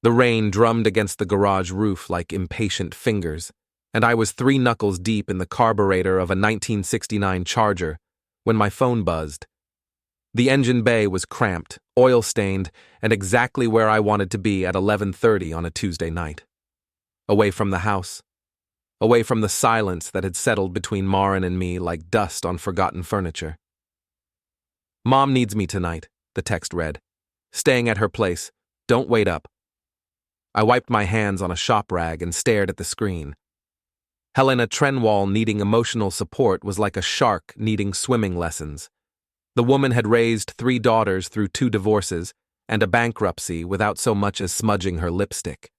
The rain drummed against the garage roof like impatient fingers, and I was 3 knuckles deep in the carburetor of a 1969 Charger when my phone buzzed. The engine bay was cramped, oil-stained, and exactly where I wanted to be at 11:30 on a Tuesday night. Away from the house. Away from the silence that had settled between Maren and me like dust on forgotten furniture. "Mom needs me tonight," the text read. "Staying at her place. Don't wait up." I wiped my hands on a shop rag and stared at the screen. Helena Trenwall needing emotional support was like a shark needing swimming lessons. The woman had raised 3 daughters through 2 divorces and a bankruptcy without so much as smudging her lipstick.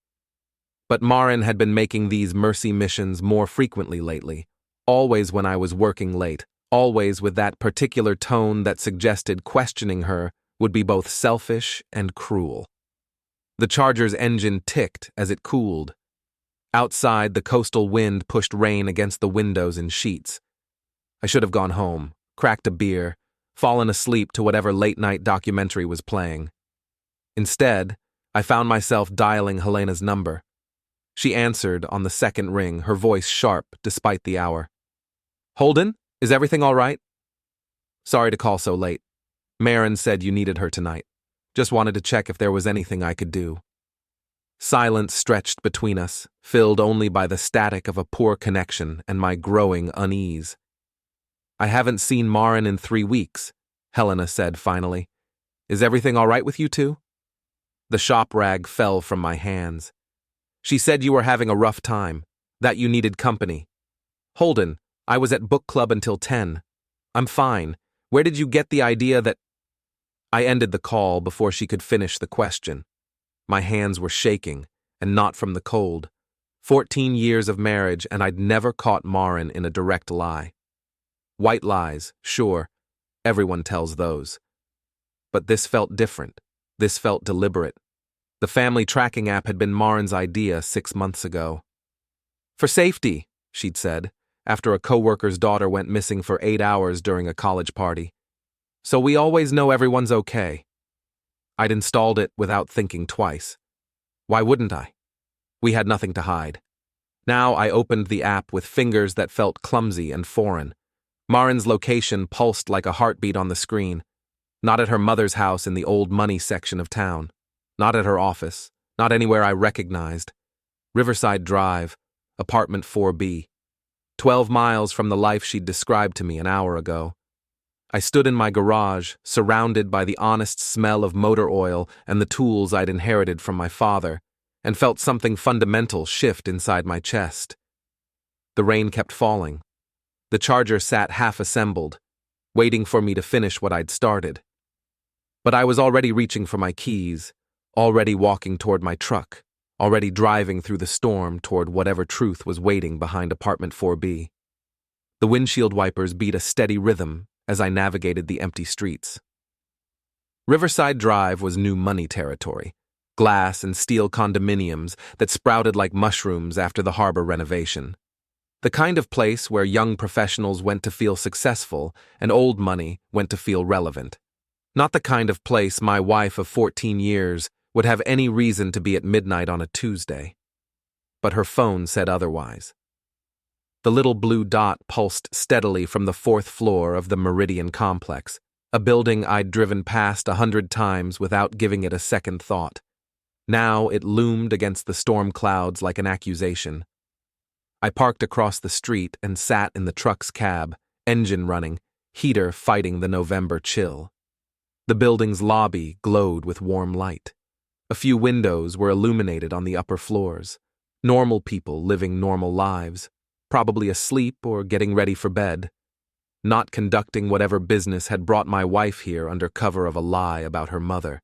But Maren had been making these mercy missions more frequently lately, always when I was working late, always with that particular tone that suggested questioning her would be both selfish and cruel. The Charger's engine ticked as it cooled. Outside, the coastal wind pushed rain against the windows in sheets. I should have gone home, cracked a beer, fallen asleep to whatever late-night documentary was playing. Instead, I found myself dialing Helena's number. She answered on the second ring, her voice sharp despite the hour. "Holden, is everything all right?" "Sorry to call so late. Maren said you needed her tonight. Just wanted to check if there was anything I could do." Silence stretched between us, filled only by the static of a poor connection and my growing unease. "I haven't seen Maren in 3 weeks, Helena said finally. "Is everything all right with you two?" The shop rag fell from my hands. "She said you were having a rough time, that you needed company." "Holden, I was at book club until 10. I'm fine. Where did you get the idea that—" I ended the call before she could finish the question. My hands were shaking, and not from the cold. 14 years of marriage, and I'd never caught Maren in a direct lie. White lies, sure, everyone tells those. But this felt different. This felt deliberate. The family tracking app had been Maren's idea 6 months ago. "For safety," she'd said, after a coworker's daughter went missing for 8 hours during a college party. "So we always know everyone's okay." I'd installed it without thinking twice. Why wouldn't I? We had nothing to hide. Now I opened the app with fingers that felt clumsy and foreign. Maren's location pulsed like a heartbeat on the screen. Not at her mother's house in the old money section of town. Not at her office. Not anywhere I recognized. Riverside Drive, apartment 4B. 12 miles from the life she'd described to me an hour ago. I stood in my garage, surrounded by the honest smell of motor oil and the tools I'd inherited from my father, and felt something fundamental shift inside my chest. The rain kept falling. The Charger sat half-assembled, waiting for me to finish what I'd started. But I was already reaching for my keys, already walking toward my truck, already driving through the storm toward whatever truth was waiting behind apartment 4B. The windshield wipers beat a steady rhythm as I navigated the empty streets. Riverside Drive was new money territory, glass and steel condominiums that sprouted like mushrooms after the harbor renovation. The kind of place where young professionals went to feel successful and old money went to feel relevant. Not the kind of place my wife of 14 years would have any reason to be at midnight on a Tuesday. But her phone said otherwise. The little blue dot pulsed steadily from the 4th floor of the Meridian complex, a building I'd driven past 100 times without giving it a second thought. Now it loomed against the storm clouds like an accusation. I parked across the street and sat in the truck's cab, engine running, heater fighting the November chill. The building's lobby glowed with warm light. A few windows were illuminated on the upper floors. Normal people living normal lives, probably asleep or getting ready for bed. Not conducting whatever business had brought my wife here under cover of a lie about her mother.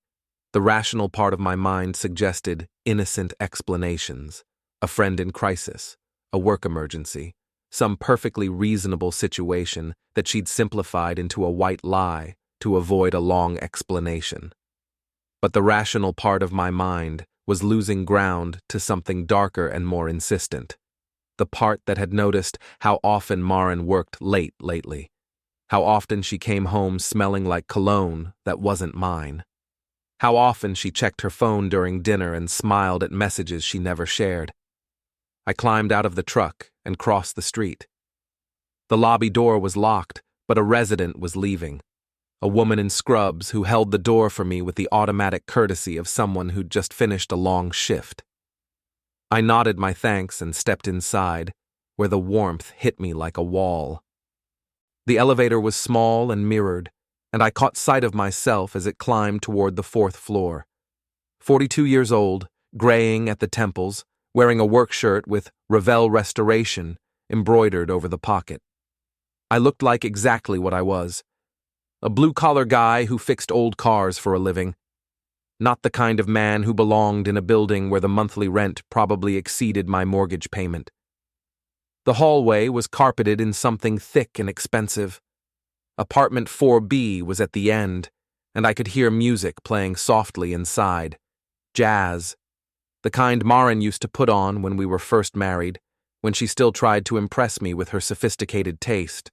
The rational part of my mind suggested innocent explanations, a friend in crisis, a work emergency, some perfectly reasonable situation that she'd simplified into a white lie to avoid a long explanation. But the rational part of my mind was losing ground to something darker and more insistent. The part that had noticed how often Maren worked late lately, how often she came home smelling like cologne that wasn't mine, How often she checked her phone during dinner and smiled at messages she never shared. I climbed out of the truck and crossed the street. The lobby door was locked, but a resident was leaving. A woman in scrubs who held the door for me with the automatic courtesy of someone who'd just finished a long shift. I nodded my thanks and stepped inside, where the warmth hit me like a wall. The elevator was small and mirrored, and I caught sight of myself as it climbed toward the 4th floor. 42 years old, graying at the temples, wearing a work shirt with Ravel Restoration embroidered over the pocket. I looked like exactly what I was. A blue-collar guy who fixed old cars for a living. Not the kind of man who belonged in a building where the monthly rent probably exceeded my mortgage payment. The hallway was carpeted in something thick and expensive. Apartment 4B was at the end, and I could hear music playing softly inside. Jazz. The kind Maren used to put on when we were first married, when she still tried to impress me with her sophisticated taste.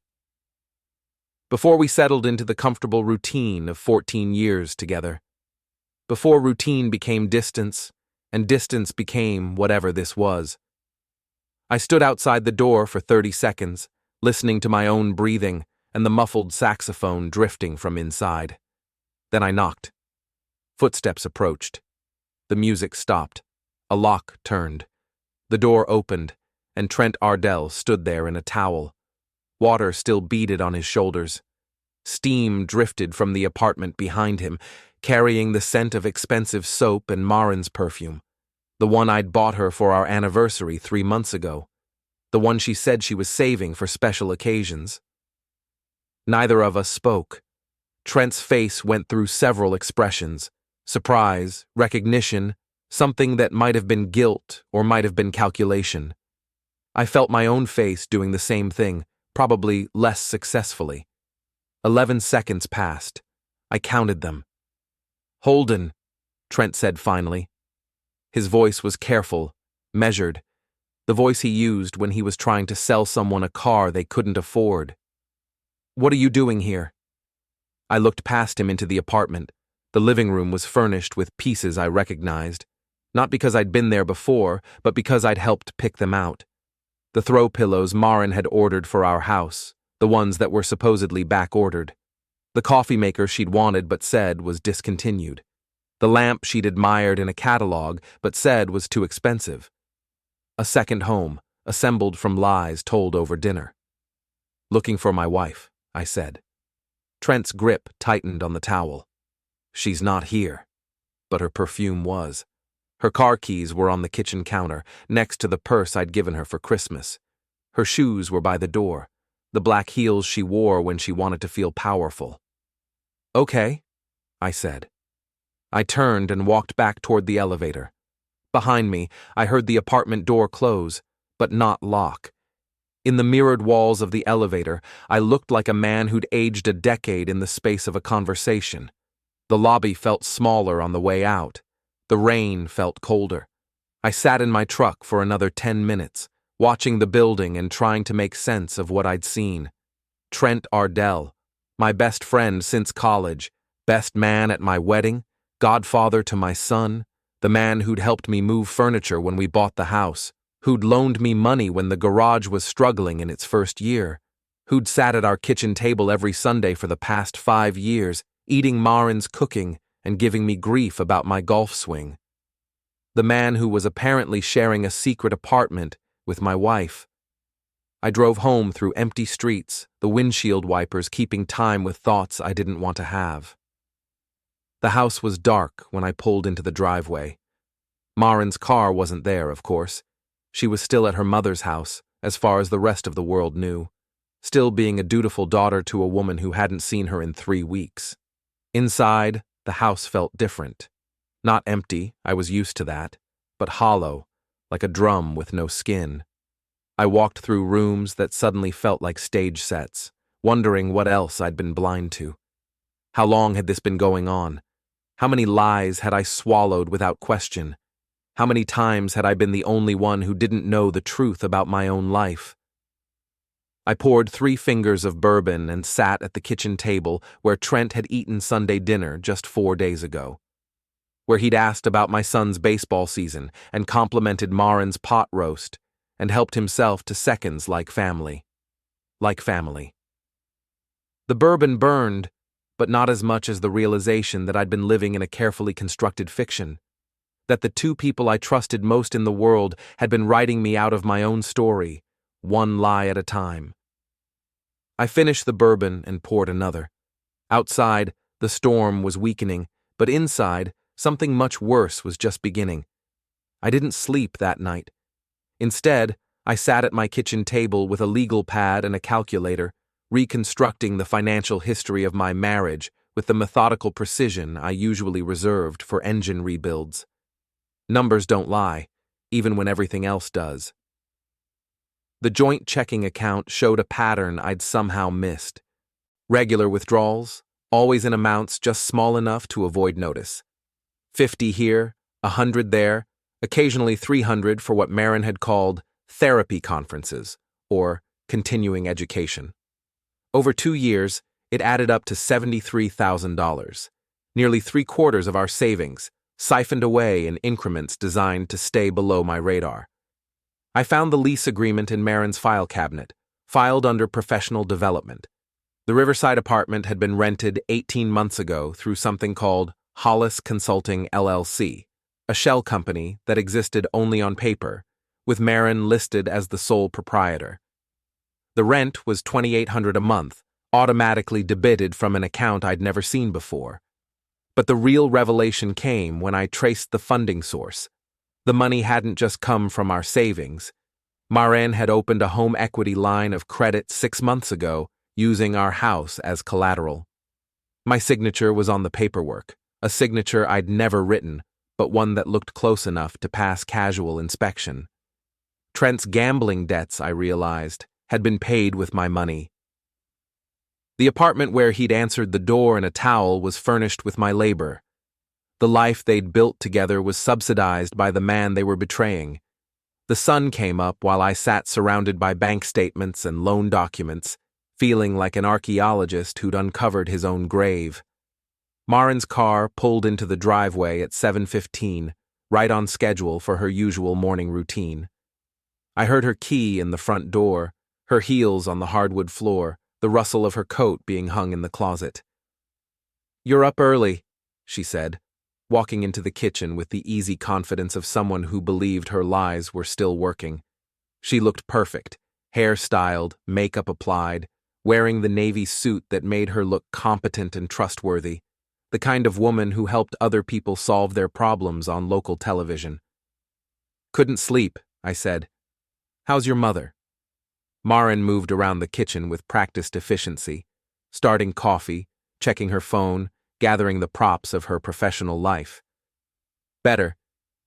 Before we settled into the comfortable routine of 14 years together. Before routine became distance, and distance became whatever this was. I stood outside the door for 30 seconds, listening to my own breathing and the muffled saxophone drifting from inside. Then I knocked. Footsteps approached. The music stopped. A lock turned. The door opened, and Trent Ardell stood there in a towel. Water still beaded on his shoulders. Steam drifted from the apartment behind him, carrying the scent of expensive soap and Maren's perfume. The one I'd bought her for our anniversary 3 months ago. The one she said she was saving for special occasions. Neither of us spoke. Trent's face went through several expressions. Surprise, recognition, something that might have been guilt or might have been calculation. I felt my own face doing the same thing, probably less successfully. 11 seconds passed. I counted them. "Holden," Trent said finally. His voice was careful, measured, the voice he used when he was trying to sell someone a car they couldn't afford. "What are you doing here?" I looked past him into the apartment. The living room was furnished with pieces I recognized, not because I'd been there before, but because I'd helped pick them out. The throw pillows Maren had ordered for our house, the ones that were supposedly back-ordered. The coffee maker she'd wanted but said was discontinued. The lamp she'd admired in a catalog but said was too expensive. A second home, assembled from lies told over dinner. "Looking for my wife," I said. Trent's grip tightened on the towel. "She's not here." But her perfume was. Her car keys were on the kitchen counter, next to the purse I'd given her for Christmas. Her shoes were by the door, the black heels she wore when she wanted to feel powerful. "Okay," I said. I turned and walked back toward the elevator. Behind me, I heard the apartment door close, but not lock. In the mirrored walls of the elevator, I looked like a man who'd aged a decade in the space of a conversation. The lobby felt smaller on the way out. The rain felt colder. I sat in my truck for another 10 minutes, watching the building and trying to make sense of what I'd seen. Trent Ardell, my best friend since college, best man at my wedding, godfather to my son, the man who'd helped me move furniture when we bought the house, who'd loaned me money when the garage was struggling in its first year, who'd sat at our kitchen table every Sunday for the past 5 years, eating Maren's cooking and giving me grief about my golf swing. The man who was apparently sharing a secret apartment with my wife. I drove home through empty streets, the windshield wipers keeping time with thoughts I didn't want to have. The house was dark when I pulled into the driveway. Maren's car wasn't there, of course. She was still at her mother's house, as far as the rest of the world knew, still being a dutiful daughter to a woman who hadn't seen her in 3 weeks. Inside, the house felt different. Not empty, I was used to that, but hollow, like a drum with no skin. I walked through rooms that suddenly felt like stage sets, wondering what else I'd been blind to. How long had this been going on? How many lies had I swallowed without question? How many times had I been the only one who didn't know the truth about my own life? I poured 3 fingers of bourbon and sat at the kitchen table where Trent had eaten Sunday dinner just 4 days ago. where he'd asked about my son's baseball season and complimented Maren's pot roast and helped himself to seconds like family. Like family. The bourbon burned, but not as much as the realization that I'd been living in a carefully constructed fiction, that the two people I trusted most in the world had been writing me out of my own story, one lie at a time. I finished the bourbon and poured another. Outside, the storm was weakening, but inside, something much worse was just beginning. I didn't sleep that night. Instead, I sat at my kitchen table with a legal pad and a calculator, reconstructing the financial history of my marriage with the methodical precision I usually reserved for engine rebuilds. Numbers don't lie, even when everything else does. The joint checking account showed a pattern I'd somehow missed. Regular withdrawals, always in amounts just small enough to avoid notice. 50 here, 100 there, occasionally 300 for what Maren had called therapy conferences, or continuing education. Over 2 years, it added up to $73,000, nearly 3/4 of our savings, siphoned away in increments designed to stay below my radar. I found the lease agreement in Maren's file cabinet, filed under professional development. The Riverside apartment had been rented 18 months ago through something called Hollis Consulting LLC, a shell company that existed only on paper, with Maren listed as the sole proprietor. The rent was $2,800 a month, automatically debited from an account I'd never seen before. But the real revelation came when I traced the funding source. The money hadn't just come from our savings. Maren had opened a home equity line of credit 6 months ago, using our house as collateral. My signature was on the paperwork, a signature I'd never written, but one that looked close enough to pass casual inspection. Trent's gambling debts, I realized, had been paid with my money. The apartment where he'd answered the door in a towel was furnished with my labor. The life they'd built together was subsidized by the man they were betraying. The sun came up while I sat surrounded by bank statements and loan documents, feeling like an archaeologist who'd uncovered his own grave. Maren's car pulled into the driveway at 7:15, right on schedule for her usual morning routine. I heard her key in the front door, her heels on the hardwood floor, the rustle of her coat being hung in the closet. "You're up early," she said, walking into the kitchen with the easy confidence of someone who believed her lies were still working. She looked perfect, hair styled, makeup applied, wearing the navy suit that made her look competent and trustworthy, the kind of woman who helped other people solve their problems on local television. "Couldn't sleep," I said. "How's your mother?" Maren moved around the kitchen with practiced efficiency, starting coffee, checking her phone, gathering the props of her professional life. "Better.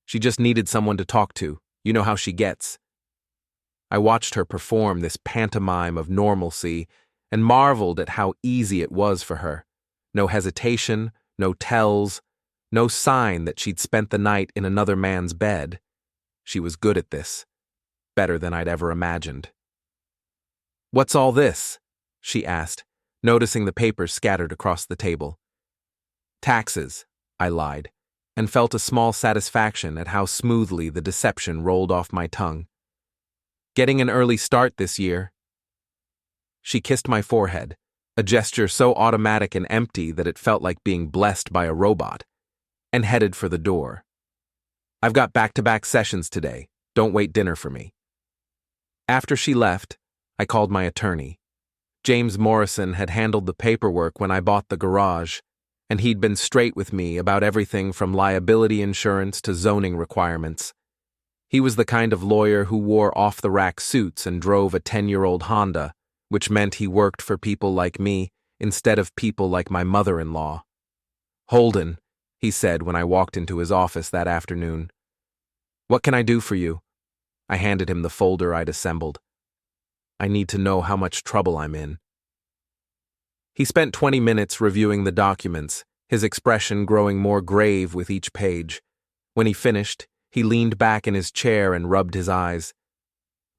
She just needed someone to talk to. You know how she gets." I watched her perform this pantomime of normalcy and marveled at how easy it was for her. No hesitation, no tells, no sign that she'd spent the night in another man's bed. She was good at this. Better than I'd ever imagined. "What's all this?" she asked, noticing the papers scattered across the table. "Taxes," I lied, and felt a small satisfaction at how smoothly the deception rolled off my tongue. "Getting an early start this year." She kissed my forehead, a gesture so automatic and empty that it felt like being blessed by a robot, and headed for the door. "I've got back-to-back sessions today. Don't wait dinner for me." After she left, I called my attorney. James Morrison had handled the paperwork when I bought the garage, and he'd been straight with me about everything from liability insurance to zoning requirements. He was the kind of lawyer who wore off-the-rack suits and drove a 10-year-old Honda, which meant he worked for people like me instead of people like my mother-in-law. "Holden," he said when I walked into his office that afternoon. "What can I do for you?" I handed him the folder I'd assembled. "I need to know how much trouble I'm in." He spent 20 minutes reviewing the documents, his expression growing more grave with each page. When he finished, he leaned back in his chair and rubbed his eyes.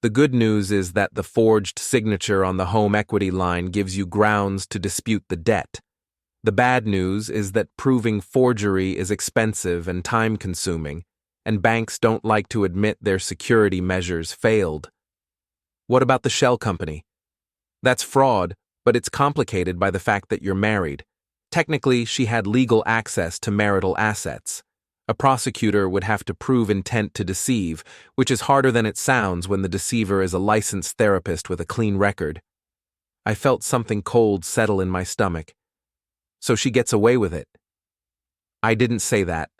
"The good news is that the forged signature on the home equity line gives you grounds to dispute the debt. The bad news is that proving forgery is expensive and time-consuming, and banks don't like to admit their security measures failed. What about the shell company? That's fraud, but it's complicated by the fact that you're married. Technically, she had legal access to marital assets. A prosecutor would have to prove intent to deceive, which is harder than it sounds when the deceiver is a licensed therapist with a clean record. I felt something cold settle in my stomach. So she gets away with it. I didn't say that.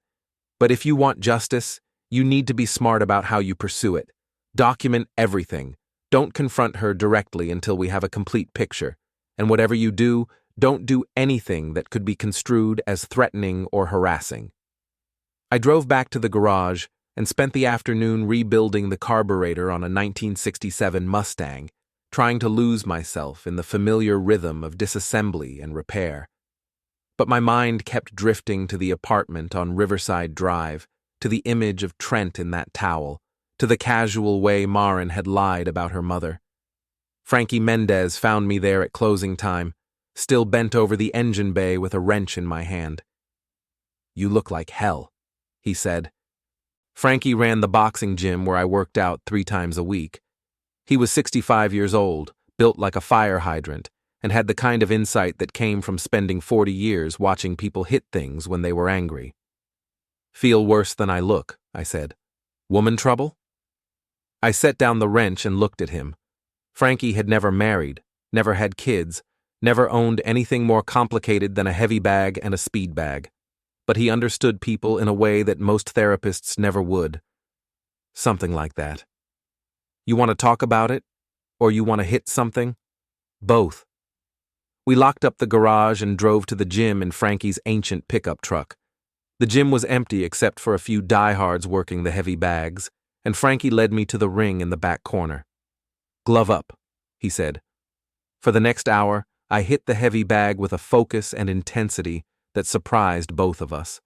But if you want justice, you need to be smart about how you pursue it. Document everything. Don't confront her directly until we have a complete picture. And whatever you do, don't do anything that could be construed as threatening or harassing. I drove back to the garage and spent the afternoon rebuilding the carburetor on a 1967 Mustang, trying to lose myself in the familiar rhythm of disassembly and repair. But my mind kept drifting to the apartment on Riverside Drive, to the image of Trent in that towel, to the casual way Maren had lied about her mother. Frankie Mendez found me there at closing time, still bent over the engine bay with a wrench in my hand. "You look like hell," he said. Frankie ran the boxing gym where I worked out 3 times a week. He was 65 years old, built like a fire hydrant, and had the kind of insight that came from spending 40 years watching people hit things when they were angry. "Feel worse than I look," I said. "Woman trouble?" I set down the wrench and looked at him. Frankie had never married, never had kids, never owned anything more complicated than a heavy bag and a speed bag. But he understood people in a way that most therapists never would. Something like that. "You want to talk about it? Or you want to hit something?" "Both." We locked up the garage and drove to the gym in Frankie's ancient pickup truck. The gym was empty except for a few diehards working the heavy bags, and Frankie led me to the ring in the back corner. "Glove up," he said. For the next hour, I hit the heavy bag with a focus and intensity that surprised both of us.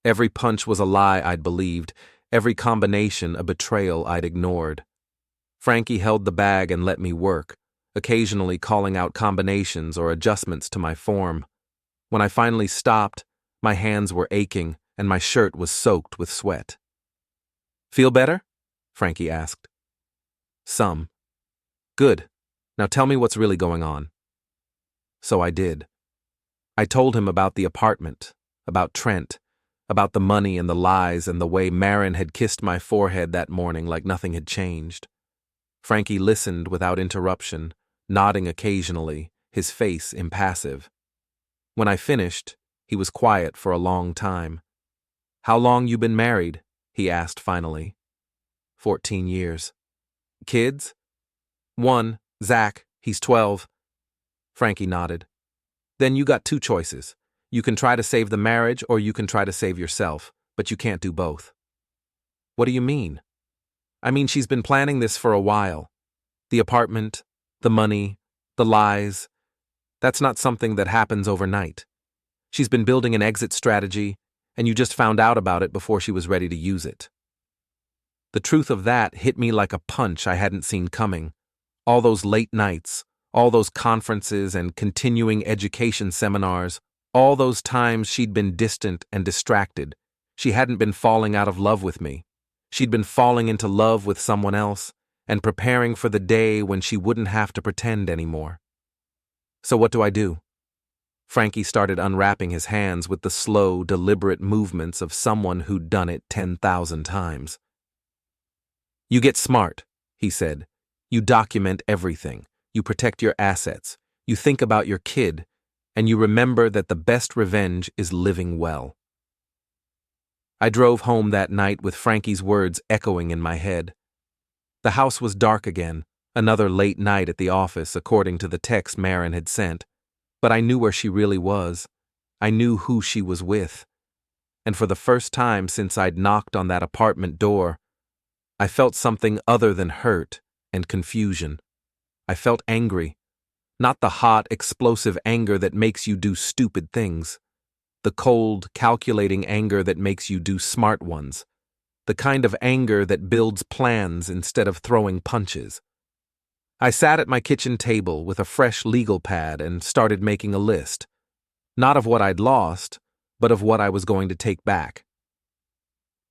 Every punch was a lie I'd believed, every combination a betrayal I'd ignored. Frankie held the bag and let me work, occasionally calling out combinations or adjustments to my form. When I finally stopped, my hands were aching and my shirt was soaked with sweat. "Feel better?" Frankie asked. "Some." "Good. Now tell me what's really going on." So I did. I told him about the apartment, about Trent, about the money and the lies and the way Maren had kissed my forehead that morning like nothing had changed. Frankie listened without interruption, nodding occasionally, his face impassive. When I finished, he was quiet for a long time. "How long you been married?" he asked finally. 14 years. "Kids?" "One, Zach, he's 12. Frankie nodded. "Then you got 2 choices. You can try to save the marriage or you can try to save yourself, but you can't do both." "What do you mean?" "I mean, she's been planning this for a while. The apartment, the money, the lies. That's not something that happens overnight. She's been building an exit strategy, and you just found out about it before she was ready to use it." The truth of that hit me like a punch I hadn't seen coming. All those late nights, all those conferences and continuing education seminars, all those times she'd been distant and distracted. She hadn't been falling out of love with me. She'd been falling into love with someone else and preparing for the day when she wouldn't have to pretend anymore. "So what do I do?" Frankie started unwrapping his hands with the slow, deliberate movements of someone who'd done it 10,000 times. "You get smart," he said. "You document everything. You protect your assets. You think about your kid. And you remember that the best revenge is living well." I drove home that night with Frankie's words echoing in my head. The house was dark again, another late night at the office according to the text Maren had sent. But I knew where she really was. I knew who she was with. And for the first time since I'd knocked on that apartment door, I felt something other than hurt and confusion. I felt angry. Not the hot, explosive anger that makes you do stupid things. The cold, calculating anger that makes you do smart ones. The kind of anger that builds plans instead of throwing punches. I sat at my kitchen table with a fresh legal pad and started making a list. Not of what I'd lost, but of what I was going to take back.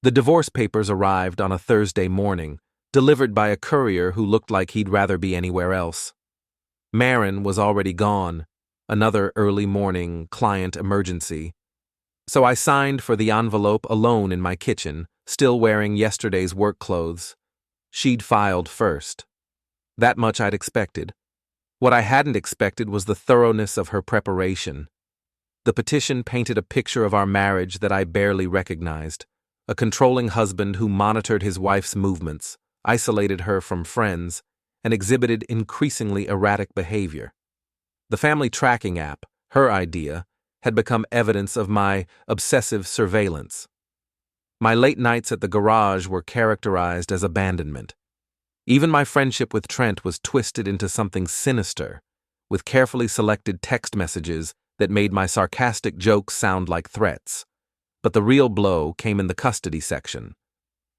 The divorce papers arrived on a Thursday morning, delivered by a courier who looked like he'd rather be anywhere else. Maren was already gone, another early morning client emergency. So I signed for the envelope alone in my kitchen, still wearing yesterday's work clothes. She'd filed first. That much I'd expected. What I hadn't expected was the thoroughness of her preparation. The petition painted a picture of our marriage that I barely recognized. A controlling husband who monitored his wife's movements, isolated her from friends, and exhibited increasingly erratic behavior. The family tracking app, her idea, had become evidence of my obsessive surveillance. My late nights at the garage were characterized as abandonment. Even my friendship with Trent was twisted into something sinister, with carefully selected text messages that made my sarcastic jokes sound like threats. But the real blow came in the custody section.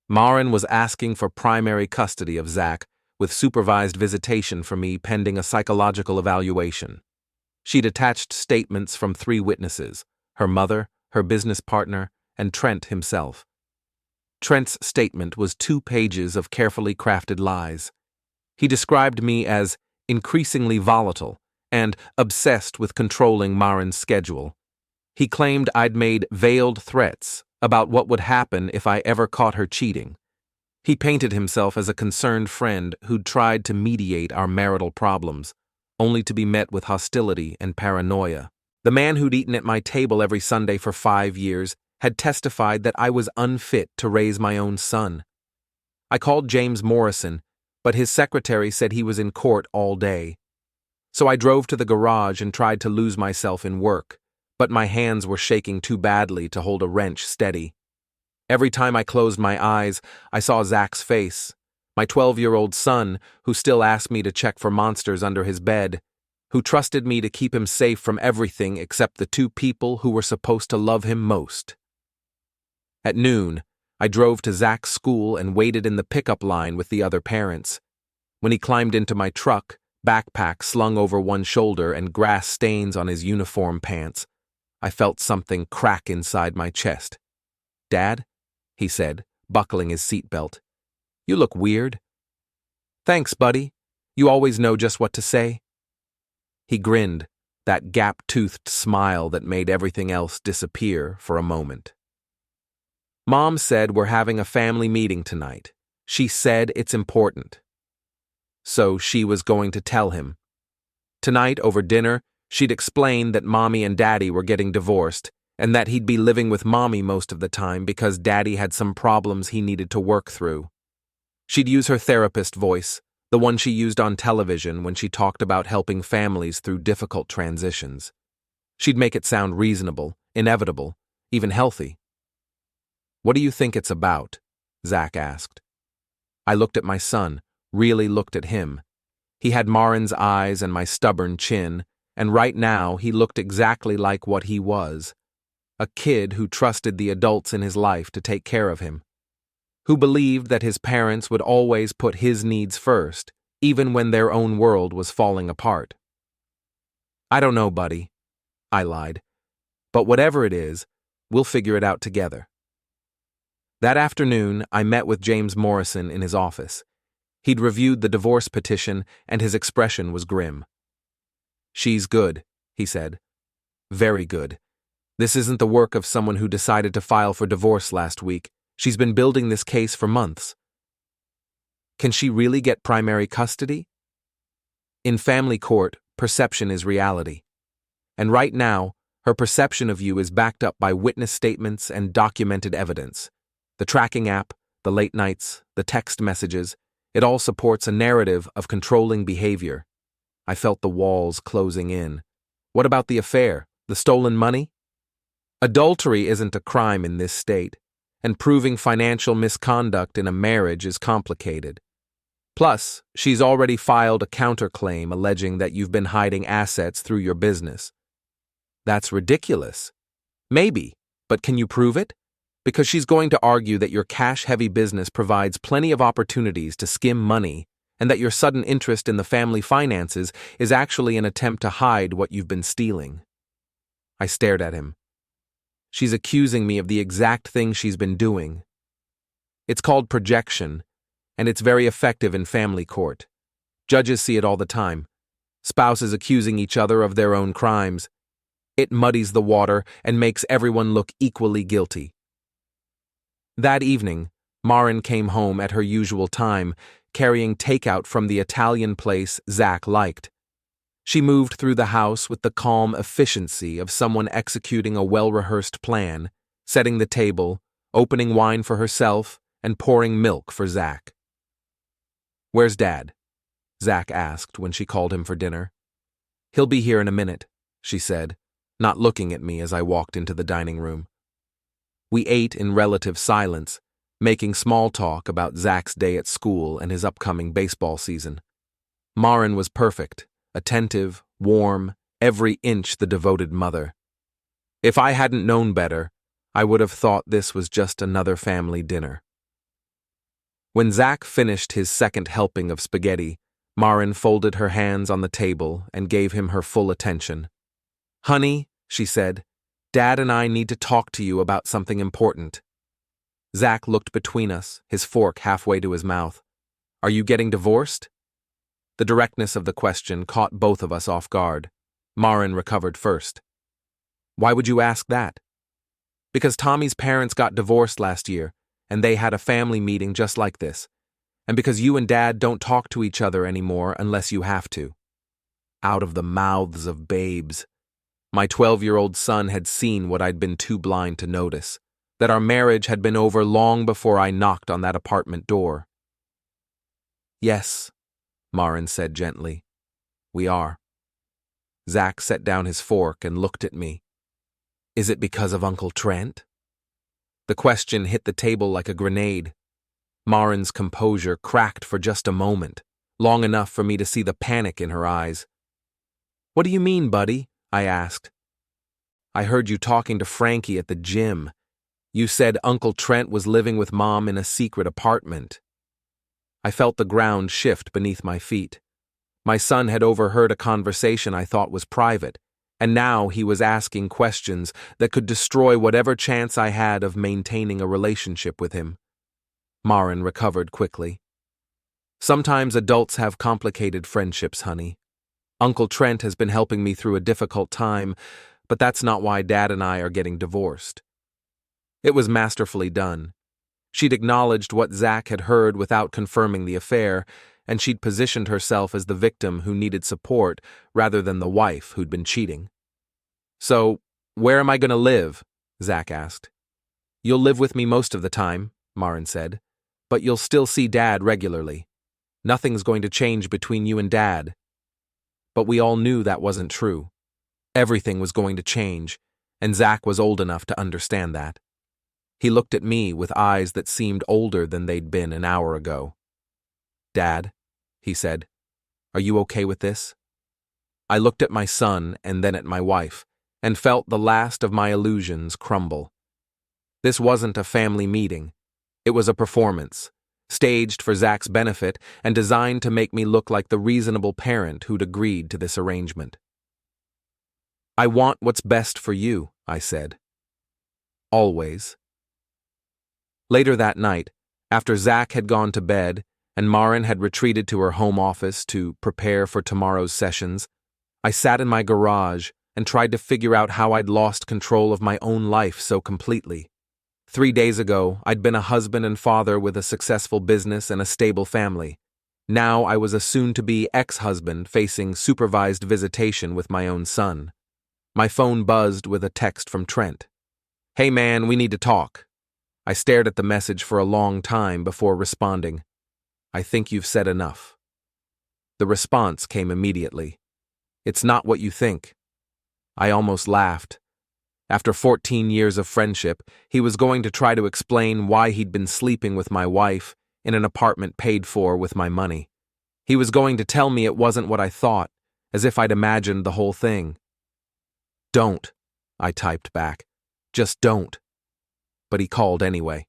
Maren was asking for primary custody of Zach, with supervised visitation for me pending a psychological evaluation. She'd attached statements from 3 witnesses, her mother, her business partner, and Trent himself. Trent's statement was 2 pages of carefully crafted lies. He described me as increasingly volatile and obsessed with controlling Maren's schedule. He claimed I'd made veiled threats about what would happen if I ever caught her cheating. He painted himself as a concerned friend who'd tried to mediate our marital problems, only to be met with hostility and paranoia. The man who'd eaten at my table every Sunday for 5 years had testified that I was unfit to raise my own son. I called James Morrison, but his secretary said he was in court all day. So I drove to the garage and tried to lose myself in work, but my hands were shaking too badly to hold a wrench steady. Every time I closed my eyes, I saw Zach's face, my 12-year-old son who still asked me to check for monsters under his bed, who trusted me to keep him safe from everything except the 2 people who were supposed to love him most. At noon, I drove to Zach's school and waited in the pickup line with the other parents. When he climbed into my truck, backpack slung over one shoulder and grass stains on his uniform pants, I felt something crack inside my chest. "Dad?" he said, buckling his seatbelt. "You look weird." "Thanks, buddy. You always know just what to say." He grinned, that gap-toothed smile that made everything else disappear for a moment. "Mom said we're having a family meeting tonight. She said it's important." So she was going to tell him. Tonight, over dinner, she'd explained that Mommy and Daddy were getting divorced, and that he'd be living with Mommy most of the time because Daddy had some problems he needed to work through. She'd use her therapist voice, the one she used on television when she talked about helping families through difficult transitions. She'd make it sound reasonable, inevitable, even healthy. "What do you think it's about?" Zach asked. I looked at my son, really looked at him. He had Maren's eyes and my stubborn chin, and right now he looked exactly like what he was. A kid who trusted the adults in his life to take care of him. Who believed that his parents would always put his needs first, even when their own world was falling apart. "I don't know, buddy," I lied. "But whatever it is, we'll figure it out together." That afternoon, I met with James Morrison in his office. He'd reviewed the divorce petition, and his expression was grim. "She's good," he said. "Very good. This isn't the work of someone who decided to file for divorce last week. She's been building this case for months." "Can she really get primary custody?" "In family court, perception is reality. And right now, her perception of you is backed up by witness statements and documented evidence. The tracking app, the late nights, the text messages, it all supports a narrative of controlling behavior." I felt the walls closing in. "What about the affair? The stolen money?" "Adultery isn't a crime in this state, and proving financial misconduct in a marriage is complicated. Plus, she's already filed a counterclaim alleging that you've been hiding assets through your business." "That's ridiculous." "Maybe, but can you prove it? Because she's going to argue that your cash-heavy business provides plenty of opportunities to skim money, and that your sudden interest in the family finances is actually an attempt to hide what you've been stealing." I stared at him. She's accusing me of the exact thing she's been doing. It's called projection, and it's very effective in family court. Judges see it all the time. Spouses accusing each other of their own crimes. It muddies the water and makes everyone look equally guilty. That evening, Maren came home at her usual time, carrying takeout from the Italian place Zach liked. She moved through the house with the calm efficiency of someone executing a well-rehearsed plan, setting the table, opening wine for herself, and pouring milk for Zach. "Where's Dad?" Zach asked when she called him for dinner. "He'll be here in a minute," she said, not looking at me as I walked into the dining room. We ate in relative silence, making small talk about Zach's day at school and his upcoming baseball season. Maren was perfect, attentive, warm, every inch the devoted mother. If I hadn't known better, I would have thought this was just another family dinner. When Zach finished his second helping of spaghetti, Maren folded her hands on the table and gave him her full attention. "Honey," she said, "Dad and I need to talk to you about something important." Zach looked between us, his fork halfway to his mouth. "Are you getting divorced?" The directness of the question caught both of us off guard. Maren recovered first. "Why would you ask that?" "Because Tommy's parents got divorced last year, and they had a family meeting just like this. And because you and Dad don't talk to each other anymore unless you have to." Out of the mouths of babes. My 12-year-old son had seen what I'd been too blind to notice, that our marriage had been over long before I knocked on that apartment door. "Yes," Maren said gently. "We are." Zach set down his fork and looked at me. "Is it because of Uncle Trent?" The question hit the table like a grenade. Maren's composure cracked for just a moment, long enough for me to see the panic in her eyes. "What do you mean, buddy?" I asked. "I heard you talking to Frankie at the gym. You said Uncle Trent was living with Mom in a secret apartment." I felt the ground shift beneath my feet. My son had overheard a conversation I thought was private, and now he was asking questions that could destroy whatever chance I had of maintaining a relationship with him. Maren recovered quickly. "Sometimes adults have complicated friendships, honey. Uncle Trent has been helping me through a difficult time, but that's not why Dad and I are getting divorced." It was masterfully done. She'd acknowledged what Zach had heard without confirming the affair, and she'd positioned herself as the victim who needed support rather than the wife who'd been cheating. "So, where am I going to live?" Zach asked. "You'll live with me most of the time," Maren said, "but you'll still see Dad regularly. Nothing's going to change between you and Dad." But we all knew that wasn't true. Everything was going to change, and Zach was old enough to understand that. He looked at me with eyes that seemed older than they'd been an hour ago. "Dad," he said, "are you okay with this?" I looked at my son and then at my wife, and felt the last of my illusions crumble. This wasn't a family meeting. It was a performance, staged for Zach's benefit and designed to make me look like the reasonable parent who'd agreed to this arrangement. "I want what's best for you," I said. "Always." Later that night, after Zach had gone to bed and Maren had retreated to her home office to prepare for tomorrow's sessions, I sat in my garage and tried to figure out how I'd lost control of my own life so completely. 3 days ago, I'd been a husband and father with a successful business and a stable family. Now I was a soon-to-be ex-husband facing supervised visitation with my own son. My phone buzzed with a text from Trent. "Hey man, we need to talk." I stared at the message for a long time before responding. "I think you've said enough." The response came immediately. "It's not what you think." I almost laughed. After 14 years of friendship, he was going to try to explain why he'd been sleeping with my wife in an apartment paid for with my money. He was going to tell me it wasn't what I thought, as if I'd imagined the whole thing. "Don't," I typed back. "Just don't." But he called anyway.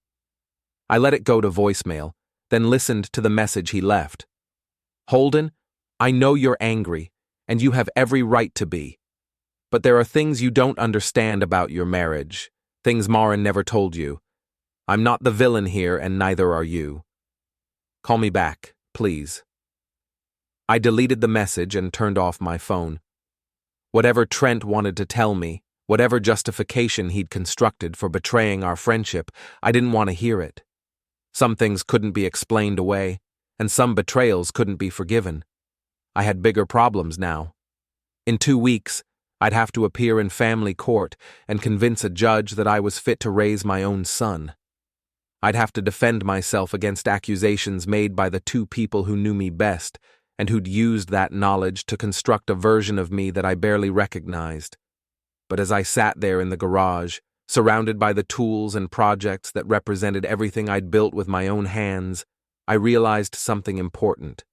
I let it go to voicemail, then listened to the message he left. "Holden, I know you're angry, and you have every right to be. But there are things you don't understand about your marriage, things Maren never told you. I'm not the villain here, and neither are you. Call me back, please." I deleted the message and turned off my phone. Whatever Trent wanted to tell me, whatever justification he'd constructed for betraying our friendship, I didn't want to hear it. Some things couldn't be explained away, and some betrayals couldn't be forgiven. I had bigger problems now. In 2 weeks, I'd have to appear in family court and convince a judge that I was fit to raise my own son. I'd have to defend myself against accusations made by the 2 people who knew me best and who'd used that knowledge to construct a version of me that I barely recognized. But as I sat there in the garage, surrounded by the tools and projects that represented everything I'd built with my own hands, I realized something important.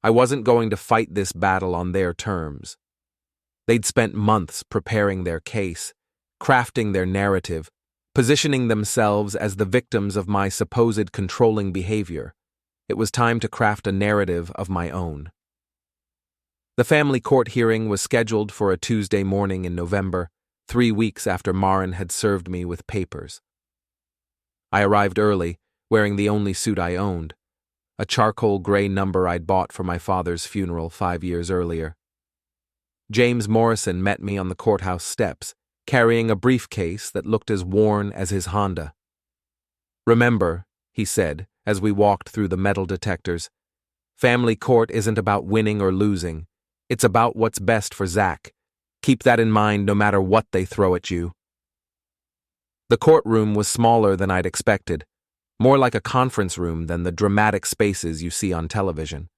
I wasn't going to fight this battle on their terms. They'd spent months preparing their case, crafting their narrative, positioning themselves as the victims of my supposed controlling behavior. It was time to craft a narrative of my own. The family court hearing was scheduled for a Tuesday morning in November, 3 weeks after Maren had served me with papers. I arrived early, wearing the only suit I owned, a charcoal gray number I'd bought for my father's funeral 5 years earlier. James Morrison met me on the courthouse steps, carrying a briefcase that looked as worn as his Honda. "Remember," he said, as we walked through the metal detectors, "family court isn't about winning or losing. It's about what's best for Zach. Keep that in mind no matter what they throw at you." The courtroom was smaller than I'd expected, more like a conference room than the dramatic spaces you see on television.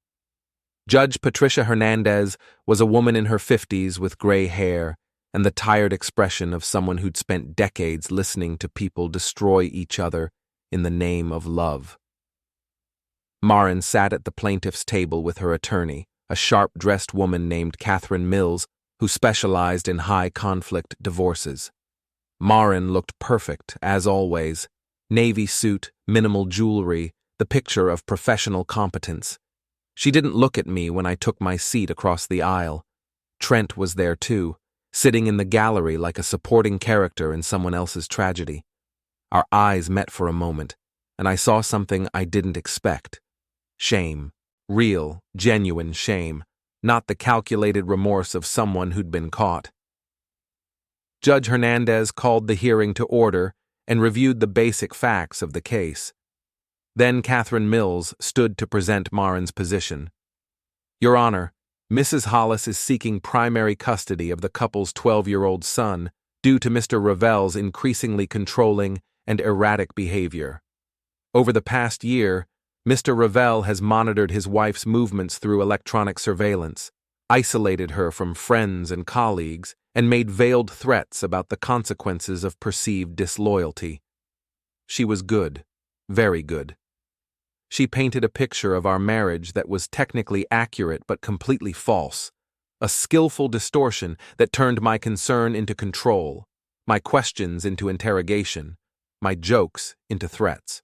Judge Patricia Hernandez was a woman in her 50s with gray hair and the tired expression of someone who'd spent decades listening to people destroy each other in the name of love. Maren sat at the plaintiff's table with her attorney, a sharp-dressed woman named Catherine Mills, who specialized in high-conflict divorces. Maren looked perfect, as always. Navy suit, minimal jewelry, the picture of professional competence. She didn't look at me when I took my seat across the aisle. Trent was there too, sitting in the gallery like a supporting character in someone else's tragedy. Our eyes met for a moment, and I saw something I didn't expect. Shame. Real, genuine shame, not the calculated remorse of someone who'd been caught. Judge Hernandez called the hearing to order and reviewed the basic facts of the case. Then Catherine Mills stood to present Maren's position. "Your Honor, Mrs. Hollis is seeking primary custody of the couple's 12-year-old son due to Mr. Ravel's increasingly controlling and erratic behavior. Over the past year, Mr. Ravel has monitored his wife's movements through electronic surveillance, isolated her from friends and colleagues, and made veiled threats about the consequences of perceived disloyalty. She was good, very good. She painted a picture of our marriage that was technically accurate but completely false, a skillful distortion that turned my concern into control, my questions into interrogation, my jokes into threats.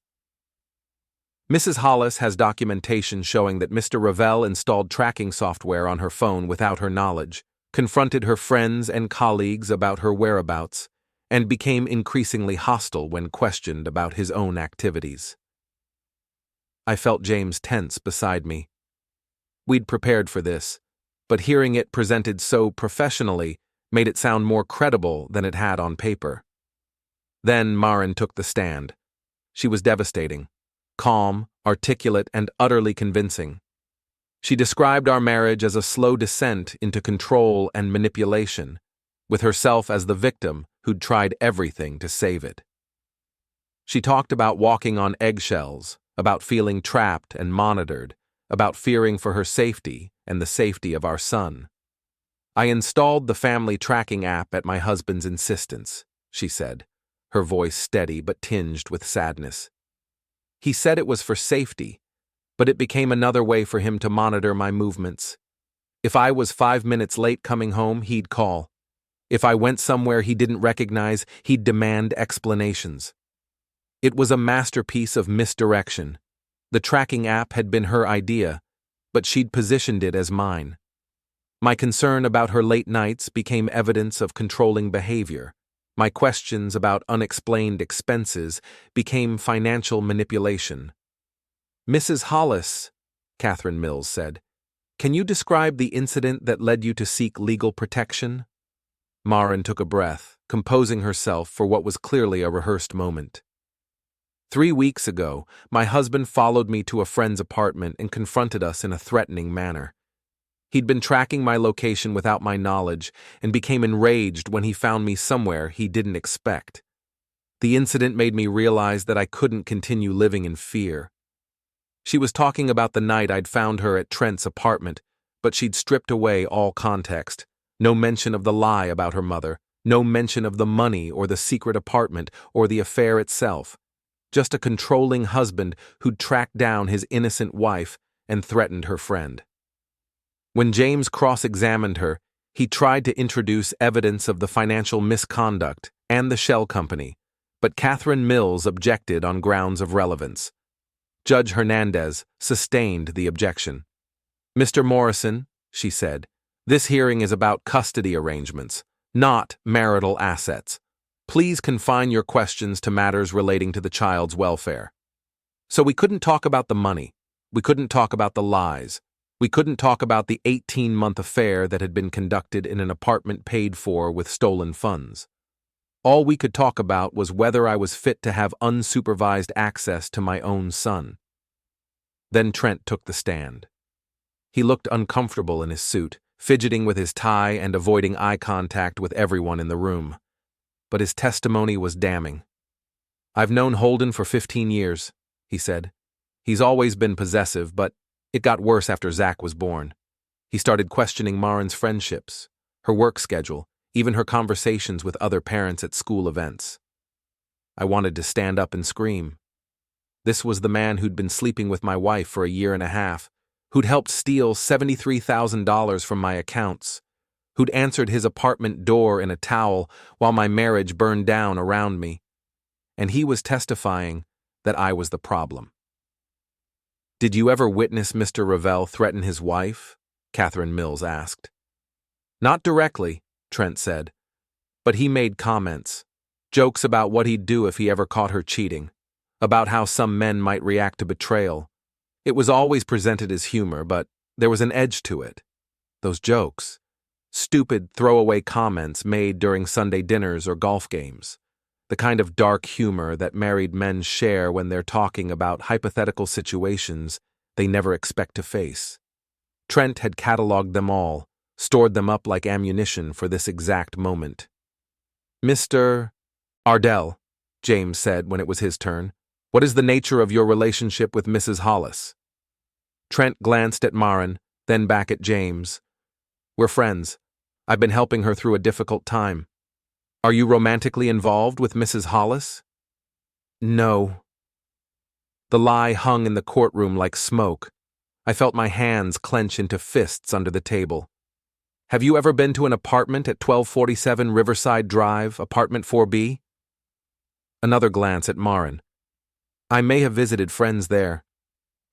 Mrs. Hollis has documentation showing that Mr. Ravel installed tracking software on her phone without her knowledge, confronted her friends and colleagues about her whereabouts, and became increasingly hostile when questioned about his own activities." I felt James tense beside me. We'd prepared for this, but hearing it presented so professionally made it sound more credible than it had on paper. Then Maren took the stand. She was devastating. Calm, articulate, and utterly convincing. She described our marriage as a slow descent into control and manipulation, with herself as the victim who'd tried everything to save it. She talked about walking on eggshells, about feeling trapped and monitored, about fearing for her safety and the safety of our son. "I installed the family tracking app at my husband's insistence," she said, her voice steady but tinged with sadness. "He said it was for safety, but it became another way for him to monitor my movements. If I was 5 minutes late coming home, he'd call. If I went somewhere he didn't recognize, he'd demand explanations. It was a masterpiece of misdirection. The tracking app had been her idea, but she'd positioned it as mine. My concern about her late nights became evidence of controlling behavior. My questions about unexplained expenses became financial manipulation. "Mrs. Hollis," Catherine Mills said, "can you describe the incident that led you to seek legal protection?" Maren took a breath, composing herself for what was clearly a rehearsed moment. 3 weeks ago, my husband followed me to a friend's apartment and confronted us in a threatening manner. He'd been tracking my location without my knowledge and became enraged when he found me somewhere he didn't expect. The incident made me realize that I couldn't continue living in fear. She was talking about the night I'd found her at Trent's apartment, but she'd stripped away all context. No mention of the lie about her mother, no mention of the money or the secret apartment or the affair itself. Just a controlling husband who'd tracked down his innocent wife and threatened her friend. When James cross-examined her, he tried to introduce evidence of the financial misconduct and the shell company, but Catherine Mills objected on grounds of relevance. Judge Hernandez sustained the objection. "Mr. Morrison," she said, "this hearing is about custody arrangements, not marital assets. Please confine your questions to matters relating to the child's welfare." So we couldn't talk about the money. We couldn't talk about the lies. We couldn't talk about the 18-month affair that had been conducted in an apartment paid for with stolen funds. All we could talk about was whether I was fit to have unsupervised access to my own son. Then Trent took the stand. He looked uncomfortable in his suit, fidgeting with his tie and avoiding eye contact with everyone in the room. But his testimony was damning. "I've known Holden for 15 years, he said. "He's always been possessive, but it got worse after Zach was born. He started questioning Maren's friendships, her work schedule, even her conversations with other parents at school events." I wanted to stand up and scream. This was the man who'd been sleeping with my wife for a year and a half, who'd helped steal $73,000 from my accounts, who'd answered his apartment door in a towel while my marriage burned down around me. And he was testifying that I was the problem. "Did you ever witness Mr. Ravel threaten his wife?" Catherine Mills asked. "Not directly," Trent said, "but he made comments, jokes about what he'd do if he ever caught her cheating, about how some men might react to betrayal. It was always presented as humor, but there was an edge to it. Those jokes. Stupid, throwaway comments made during Sunday dinners or golf games. The kind of dark humor that married men share when they're talking about hypothetical situations they never expect to face. Trent had cataloged them all, stored them up like ammunition for this exact moment. "Mr. Ardell," James said when it was his turn, "what is the nature of your relationship with Mrs. Hollis?" Trent glanced at Maren, then back at James. "We're friends. I've been helping her through a difficult time." "Are you romantically involved with Mrs. Hollis?" "No." The lie hung in the courtroom like smoke. I felt my hands clench into fists under the table. "Have you ever been to an apartment at 1247 Riverside Drive, apartment 4B? Another glance at Maren. "I may have visited friends there.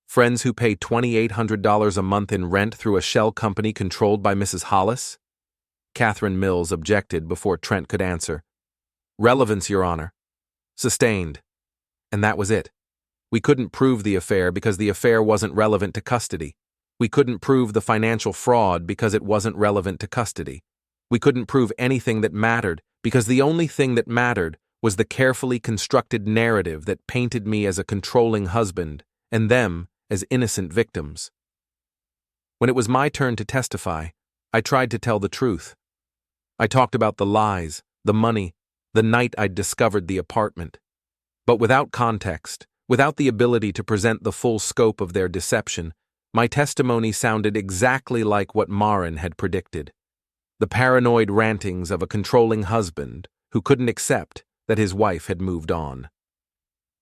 Friends who pay $2,800 a month in rent through a shell company controlled by Mrs. Hollis?" Catherine Mills objected before Trent could answer. "Relevance, Your Honor." Sustained. And that was it. We couldn't prove the affair because the affair wasn't relevant to custody. We couldn't prove the financial fraud because it wasn't relevant to custody. We couldn't prove anything that mattered because the only thing that mattered was the carefully constructed narrative that painted me as a controlling husband and them as innocent victims. When it was my turn to testify, I tried to tell the truth. I talked about the lies, the money, the night I'd discovered the apartment. But without context, without the ability to present the full scope of their deception, my testimony sounded exactly like what Maren had predicted. The paranoid rantings of a controlling husband who couldn't accept that his wife had moved on.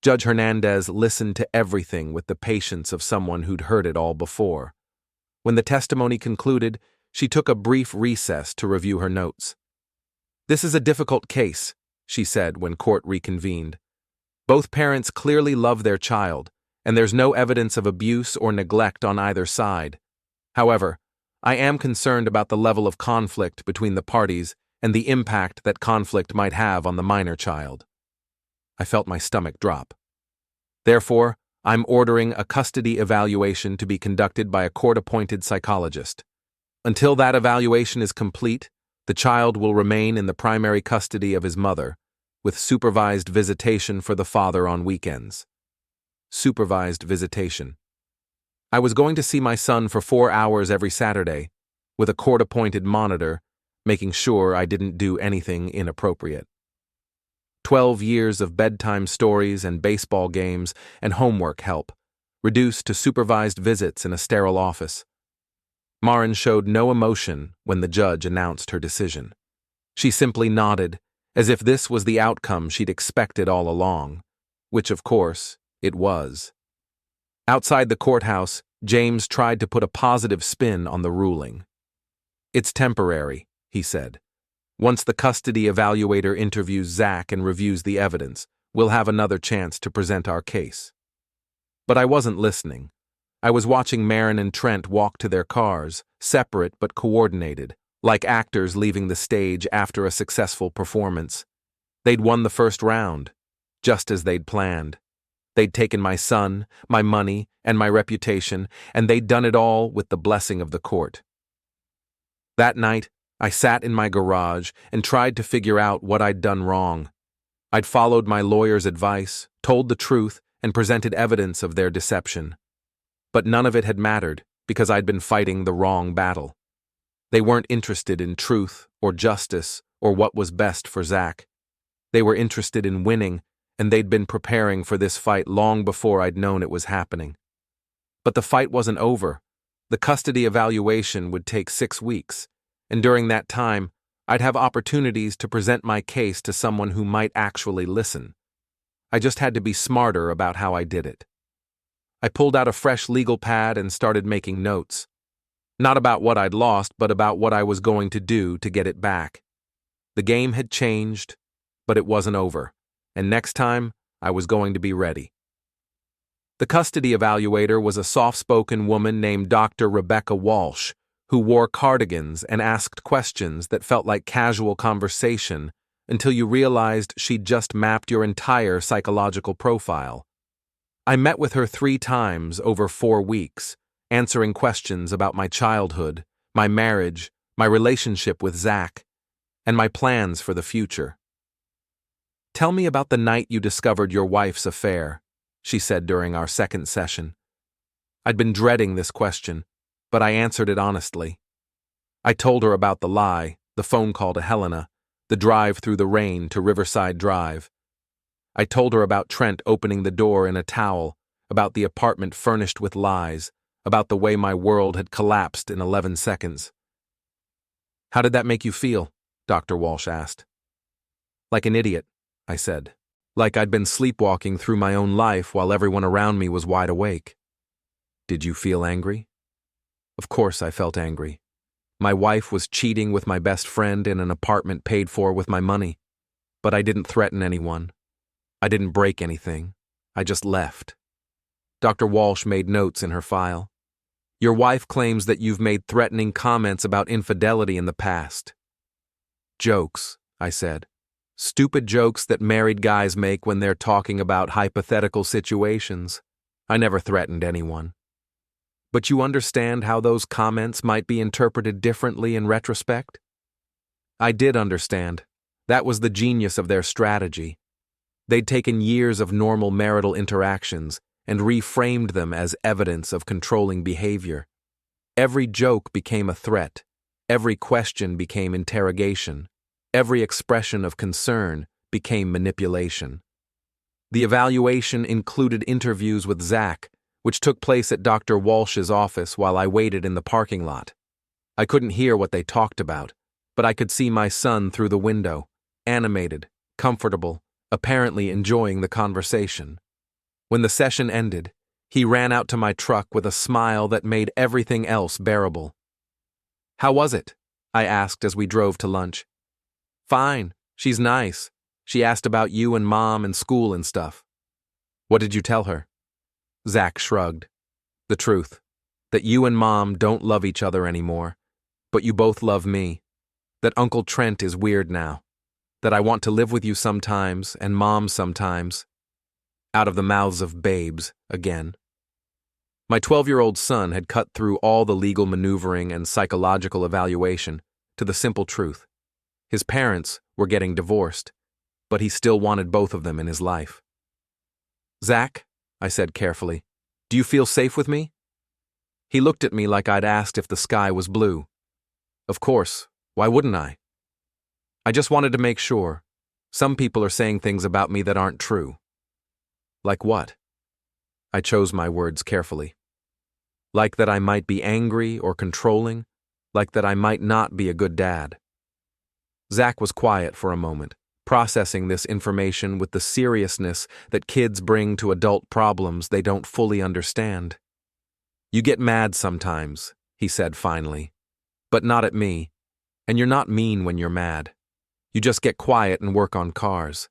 Judge Hernandez listened to everything with the patience of someone who'd heard it all before. When the testimony concluded, she took a brief recess to review her notes. "This is a difficult case," she said when court reconvened. "Both parents clearly love their child, and there's no evidence of abuse or neglect on either side. However, I am concerned about the level of conflict between the parties and the impact that conflict might have on the minor child. I felt my stomach drop. Therefore, I'm ordering a custody evaluation to be conducted by a court-appointed psychologist. Until that evaluation is complete, the child will remain in the primary custody of his mother, with supervised visitation for the father on weekends. Supervised visitation. I was going to see my son for 4 hours every Saturday, with a court-appointed monitor, making sure I didn't do anything inappropriate. 12 years of bedtime stories and baseball games and homework help, reduced to supervised visits in a sterile office. Maren showed no emotion when the judge announced her decision. She simply nodded, as if this was the outcome she'd expected all along, which, of course, it was. Outside the courthouse, James tried to put a positive spin on the ruling. "It's temporary," he said. "Once the custody evaluator interviews Zach and reviews the evidence, we'll have another chance to present our case." But I wasn't listening. I was watching Maren and Trent walk to their cars, separate but coordinated, like actors leaving the stage after a successful performance. They'd won the first round, just as they'd planned. They'd taken my son, my money, and my reputation, and they'd done it all with the blessing of the court. That night, I sat in my garage and tried to figure out what I'd done wrong. I'd followed my lawyer's advice, told the truth, and presented evidence of their deception. But none of it had mattered, because I'd been fighting the wrong battle. They weren't interested in truth or justice or what was best for Zach. They were interested in winning, and they'd been preparing for this fight long before I'd known it was happening. But the fight wasn't over. The custody evaluation would take 6 weeks, and during that time, I'd have opportunities to present my case to someone who might actually listen. I just had to be smarter about how I did it. I pulled out a fresh legal pad and started making notes. Not about what I'd lost, but about what I was going to do to get it back. The game had changed, but it wasn't over, and next time, I was going to be ready. The custody evaluator was a soft-spoken woman named Dr. Rebecca Walsh, who wore cardigans and asked questions that felt like casual conversation until you realized she'd just mapped your entire psychological profile. I met with her 3 times over 4 weeks, answering questions about my childhood, my marriage, my relationship with Zach, and my plans for the future. "Tell me about the night you discovered your wife's affair," she said during our second session. I'd been dreading this question, but I answered it honestly. I told her about the lie, the phone call to Helena, the drive through the rain to Riverside Drive. I told her about Trent opening the door in a towel, about the apartment furnished with lies, about the way my world had collapsed in 11 seconds. "How did that make you feel?" Dr. Walsh asked. "Like an idiot," I said. "Like I'd been sleepwalking through my own life while everyone around me was wide awake." "Did you feel angry?" Of course I felt angry. My wife was cheating with my best friend in an apartment paid for with my money. But I didn't threaten anyone. I didn't break anything. I just left. Dr. Walsh made notes in her file. "Your wife claims that you've made threatening comments about infidelity in the past." "Jokes," I said. "Stupid jokes that married guys make when they're talking about hypothetical situations. I never threatened anyone." "But you understand how those comments might be interpreted differently in retrospect?" I did understand. That was the genius of their strategy. They'd taken years of normal marital interactions and reframed them as evidence of controlling behavior. Every joke became a threat. Every question became interrogation. Every expression of concern became manipulation. The evaluation included interviews with Zach, which took place at Dr. Walsh's office while I waited in the parking lot. I couldn't hear what they talked about, but I could see my son through the window, animated, comfortable, apparently enjoying the conversation. When the session ended, he ran out to my truck with a smile that made everything else bearable. "How was it?" I asked as we drove to lunch. "Fine. She's nice. She asked about you and Mom and school and stuff." "What did you tell her?" Zach shrugged. "The truth. That you and Mom don't love each other anymore, but you both love me. That Uncle Trent is weird now. That I want to live with you sometimes and Mom sometimes. Out of the mouths of babes, again. My 12-year-old son had cut through all the legal maneuvering and psychological evaluation to the simple truth. His parents were getting divorced, but he still wanted both of them in his life. "Zach," I said carefully, "do you feel safe with me?" He looked at me like I'd asked if the sky was blue. Of course, why wouldn't I? I just wanted to make sure. Some people are saying things about me that aren't true. Like what? I chose my words carefully. Like that I might be angry or controlling, like that I might not be a good dad. Zach was quiet for a moment, processing this information with the seriousness that kids bring to adult problems they don't fully understand. "You get mad sometimes," he said finally, "but not at me, and you're not mean when you're mad. You just get quiet and work on cars."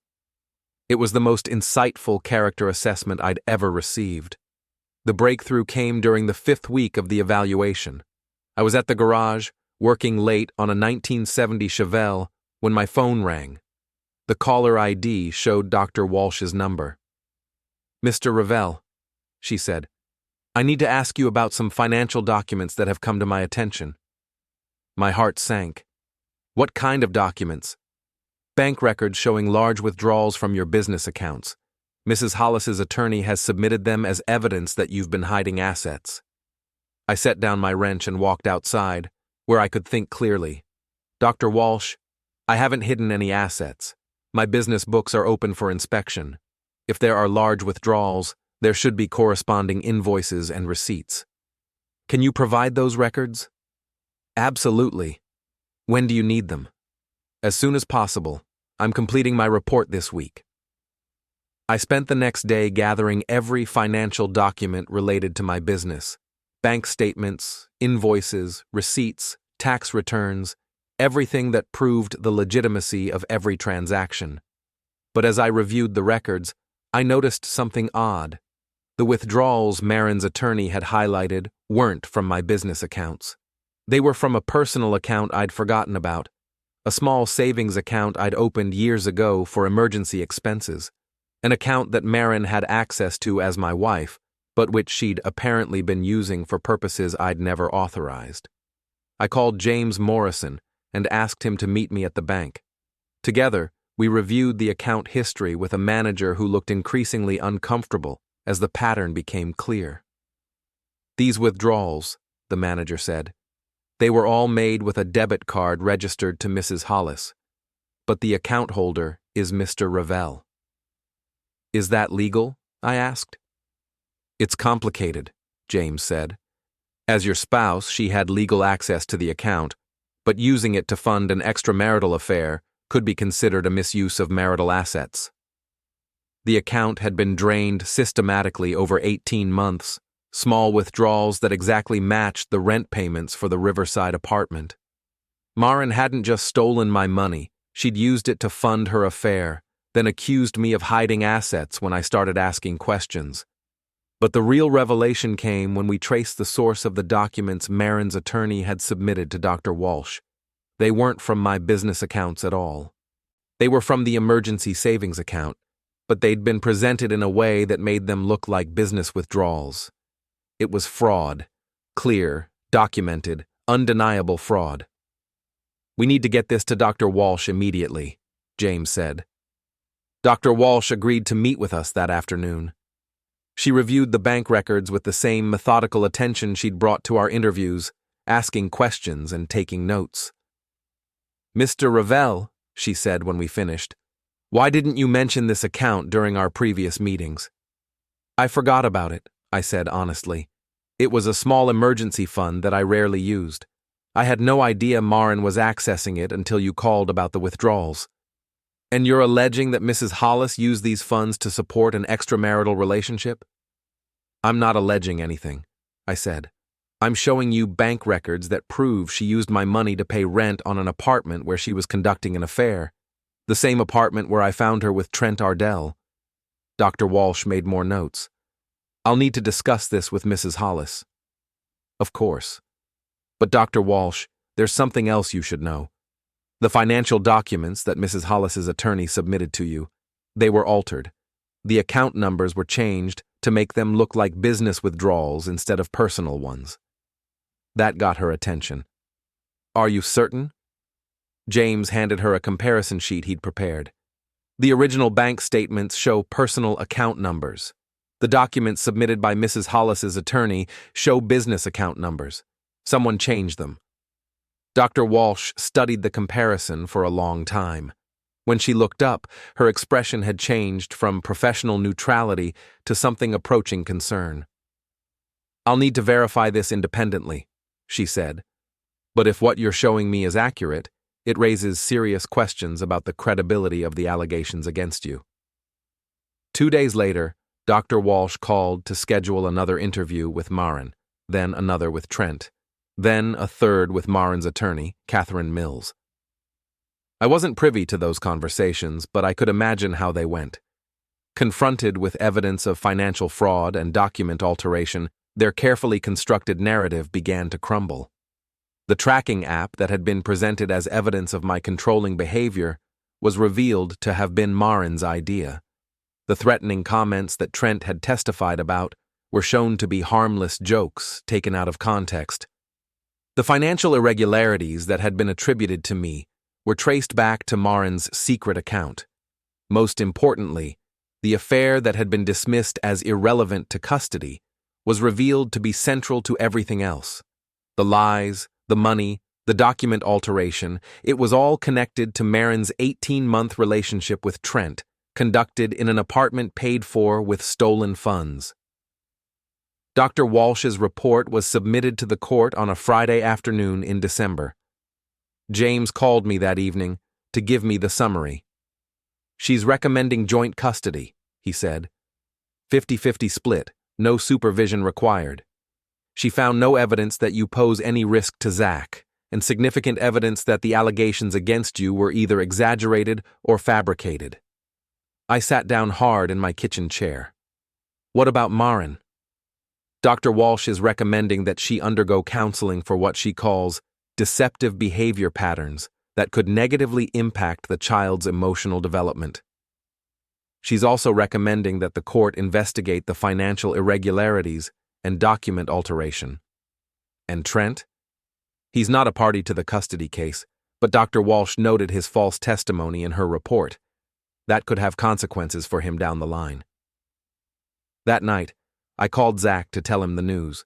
It was the most insightful character assessment I'd ever received. The breakthrough came during the 5th week of the evaluation. I was at the garage, working late on a 1970 Chevelle, when my phone rang. The caller ID showed Dr. Walsh's number. "Mr. Revell," she said, "I need to ask you about some financial documents that have come to my attention." My heart sank. "What kind of documents?" "Bank records showing large withdrawals from your business accounts. Mrs. Hollis's attorney has submitted them as evidence that you've been hiding assets." I set down my wrench and walked outside, where I could think clearly. "Dr. Walsh, I haven't hidden any assets. My business books are open for inspection. If there are large withdrawals, there should be corresponding invoices and receipts. Can you provide those records?" "Absolutely. When do you need them?" "As soon as possible. I'm completing my report this week." I spent the next day gathering every financial document related to my business. Bank statements, invoices, receipts, tax returns, everything that proved the legitimacy of every transaction. But as I reviewed the records, I noticed something odd. The withdrawals Maren's attorney had highlighted weren't from my business accounts. They were from a personal account I'd forgotten about, a small savings account I'd opened years ago for emergency expenses, an account that Maren had access to as my wife, but which she'd apparently been using for purposes I'd never authorized. I called James Morrison and asked him to meet me at the bank. Together, we reviewed the account history with a manager who looked increasingly uncomfortable as the pattern became clear. "These withdrawals," the manager said, "they were all made with a debit card registered to Mrs. Hollis, but the account holder is Mr. Revell." "Is that legal?" I asked. "It's complicated," James said. "As your spouse, she had legal access to the account, but using it to fund an extramarital affair could be considered a misuse of marital assets. The account had been drained systematically over 18 months, small withdrawals that exactly matched the rent payments for the Riverside apartment. Maren hadn't just stolen my money, she'd used it to fund her affair, then accused me of hiding assets when I started asking questions. But the real revelation came when we traced the source of the documents Maren's attorney had submitted to Dr. Walsh. They weren't from my business accounts at all. They were from the emergency savings account, but they'd been presented in a way that made them look like business withdrawals. It was fraud. Clear, documented, undeniable fraud. "We need to get this to Dr. Walsh immediately," James said. Dr. Walsh agreed to meet with us that afternoon. She reviewed the bank records with the same methodical attention she'd brought to our interviews, asking questions and taking notes. "Mr. Revell," she said when we finished, "why didn't you mention this account during our previous meetings?" "I forgot about it," I said honestly. "It was a small emergency fund that I rarely used. I had no idea Maren was accessing it until you called about the withdrawals." "And you're alleging that Mrs. Hollis used these funds to support an extramarital relationship?" "I'm not alleging anything," I said. "I'm showing you bank records that prove she used my money to pay rent on an apartment where she was conducting an affair, the same apartment where I found her with Trent Ardell." Dr. Walsh made more notes. "I'll need to discuss this with Mrs. Hollis." Of course. But Dr. Walsh, there's something else you should know. The financial documents that Mrs. Hollis's attorney submitted to you, they were altered. The account numbers were changed to make them look like business withdrawals instead of personal ones. That got her attention. Are you certain? James handed her a comparison sheet he'd prepared. The original bank statements show personal account numbers. The documents submitted by Mrs. Hollis's attorney show business account numbers. Someone changed them. Dr. Walsh studied the comparison for a long time. When she looked up, her expression had changed from professional neutrality to something approaching concern. I'll need to verify this independently, she said. But if what you're showing me is accurate, it raises serious questions about the credibility of the allegations against you. 2 days later, Dr. Walsh called to schedule another interview with Maren, then another with Trent, then a third with Maren's attorney, Catherine Mills. I wasn't privy to those conversations, but I could imagine how they went. Confronted with evidence of financial fraud and document alteration, their carefully constructed narrative began to crumble. The tracking app that had been presented as evidence of my controlling behavior was revealed to have been Maren's idea. The threatening comments that Trent had testified about were shown to be harmless jokes taken out of context. The financial irregularities that had been attributed to me were traced back to Maren's secret account. Most importantly, the affair that had been dismissed as irrelevant to custody was revealed to be central to everything else. The lies, the money, the document alteration, it was all connected to Maren's 18-month relationship with Trent, conducted in an apartment paid for with stolen funds. Dr. Walsh's report was submitted to the court on a Friday afternoon in December. James called me that evening to give me the summary. She's recommending joint custody, he said. 50-50 split, no supervision required. She found no evidence that you pose any risk to Zach, and significant evidence that the allegations against you were either exaggerated or fabricated. I sat down hard in my kitchen chair. What about Maren? Dr. Walsh is recommending that she undergo counseling for what she calls deceptive behavior patterns that could negatively impact the child's emotional development. She's also recommending that the court investigate the financial irregularities and document alteration. And Trent? He's not a party to the custody case, but Dr. Walsh noted his false testimony in her report. That could have consequences for him down the line. That night, I called Zach to tell him the news.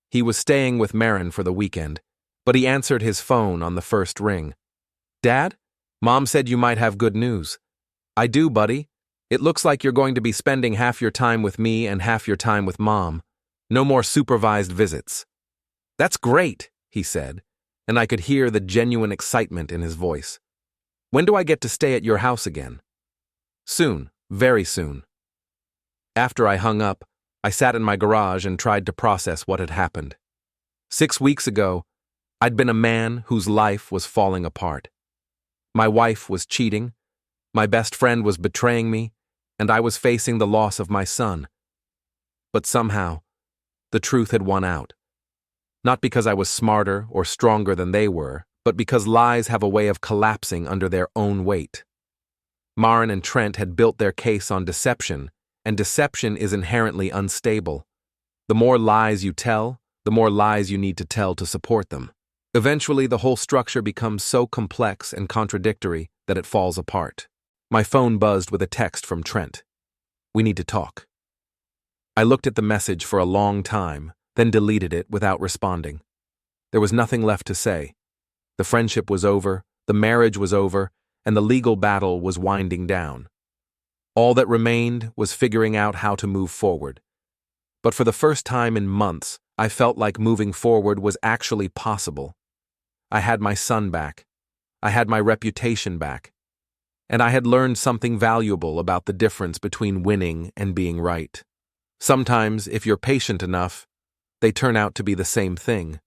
He was staying with Maren for the weekend, but he answered his phone on the first ring. Dad, Mom said you might have good news. I do, buddy. It looks like you're going to be spending half your time with me and half your time with Mom. No more supervised visits. That's great, he said, and I could hear the genuine excitement in his voice. When do I get to stay at your house again? Soon, very soon. After I hung up, I sat in my garage and tried to process what had happened. 6 weeks ago, I'd been a man whose life was falling apart. My wife was cheating, my best friend was betraying me, and I was facing the loss of my son. But somehow, the truth had won out. Not because I was smarter or stronger than they were, but because lies have a way of collapsing under their own weight. Maren and Trent had built their case on deception, and deception is inherently unstable. The more lies you tell, the more lies you need to tell to support them. Eventually, the whole structure becomes so complex and contradictory that it falls apart. My phone buzzed with a text from Trent. We need to talk. I looked at the message for a long time, then deleted it without responding. There was nothing left to say. The friendship was over, the marriage was over, and the legal battle was winding down. All that remained was figuring out how to move forward. But for the first time in months, I felt like moving forward was actually possible. I had my son back. I had my reputation back. And I had learned something valuable about the difference between winning and being right. Sometimes, if you're patient enough, they turn out to be the same thing.